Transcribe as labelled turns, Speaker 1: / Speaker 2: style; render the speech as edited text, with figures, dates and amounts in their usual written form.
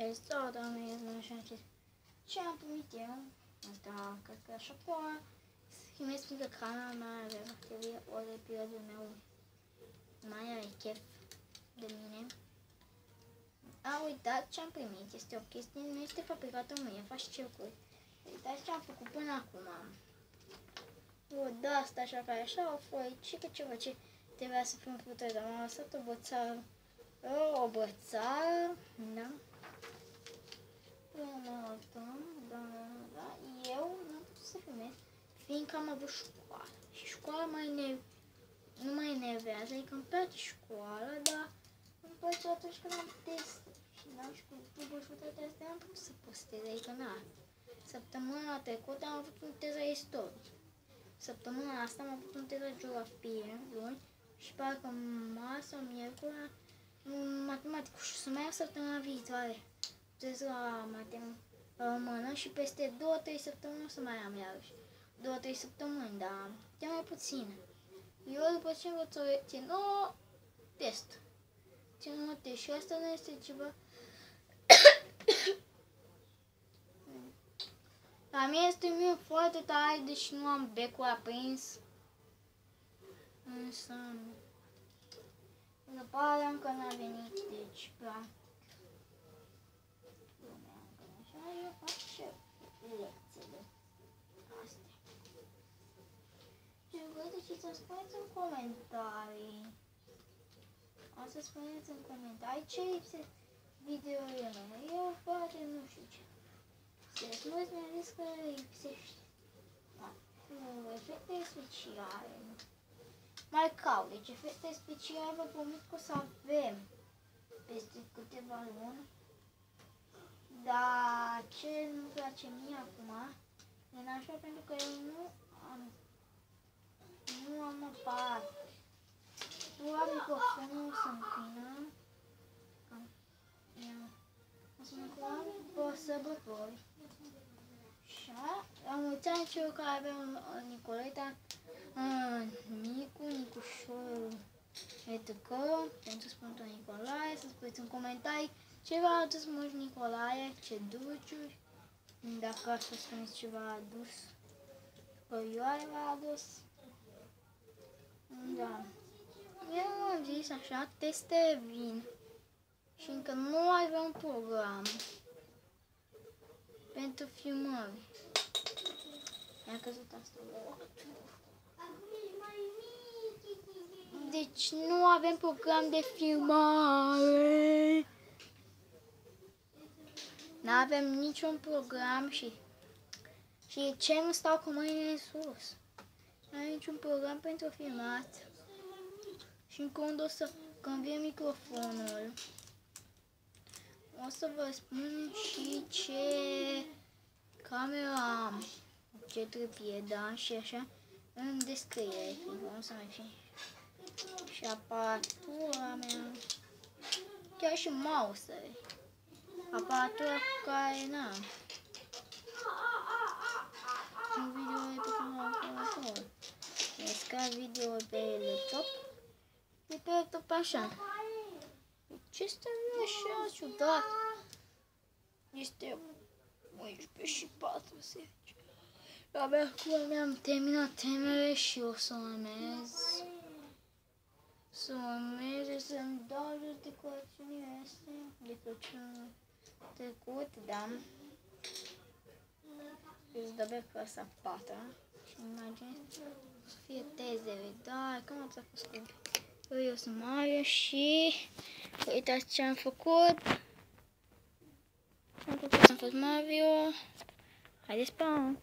Speaker 1: așa zis, o, doamne, eu așa zis. Ce am primit eu? Da, cred că așa că mi-a spus că canala mea avea baterie, ori de periodul meu mai are chef de mine. Am uitat ce am primit, este o chestie, nu este fabricată în mine, faci cercuri. Uitați ce am făcut până acum. O de asta așa care așa o foicică ceva ce trebuia să fiu făcută, dar m-am lăsat o bățară, da? Până mă uităm, da, eu n-am putut să filmez, fiindcă am avut școală. Și școala nu mă enervează, adică îmi place școala, dar îmi place atunci când am teste. Și n-am și cu YouTube și cu toate astea am putut să postez, adică na. Săptămâna trecută am avut un test la istorie. Săptămâna asta am avut un test la geografie, luni, și parcă marți sau miercuri, matematică. Și o să mai iau săptămâna viitoare. Test la română și peste 2-3 săptămâni o să mai am iarăși. 2-3 săptămâni, dar chiar mai puțin. Eu după ce învăț o țin o test. Țin o test și asta nu este ceva. La mine este mie foarte tare, deși nu am becul aprins. Însă, după aia încă n-a venit, deci, practic. Așa, eu fac și lecțiile astea. Și vreți să spuneți în comentarii. O să spuneți în comentarii ce lipsește videourile mele. Eu, poate, nu știu ce. Mulți mi-a zis că lipsește. Da. Efecte speciale. Mai caut. Deci efecte speciale vă promit că o să avem peste câteva luni. Dar ce nu-mi place mie acum e nașpa pentru că eu nu am aparat. Doar microfonul să înclină. O să mă curăm pe sărbători. Așa, am uitat celor care aveam Nicoleta, Nicu, Nicușorul, Educă, pentru Sfântul Nicolae, să spuneți în comentarii ce v-a adus Moș Nicolae, ce dulciuri, dacă ați să spuneți ce v-a adus, cărioare v-a adus. Da. Eu am zis așa, teste vin și încă nu avem un program pentru filmări. Mi-a căzut asta. Deci nu avem program de filmare. Nu avem niciun program și ce nu stau cu mâinile sus. Nu avem niciun program pentru filmat. Și când vine microfonul, o să vă spun și ce cameră am, ce trebuie, da, și așa, în descriere, o să mai fie. Și aparatura mea, chiar și mouse-ul, aparatura cu care n-am. Sunt videouri pe calculator, descarc videouri pe laptop, de pe laptop așa. Ce este așa ciudat? Este 11:40. Abia acum mi-am terminat temele și o să urmez. Să urmez, să-mi dau jos decorațiunile astea. De Crăciun trecut, da. Îți dă pe clasa 4-a. Și imagine să fie tezele, dar cam ați fost scump. Eu sunt Mario și uitați ce am făcut. Am fost Mario. Haideți, pa!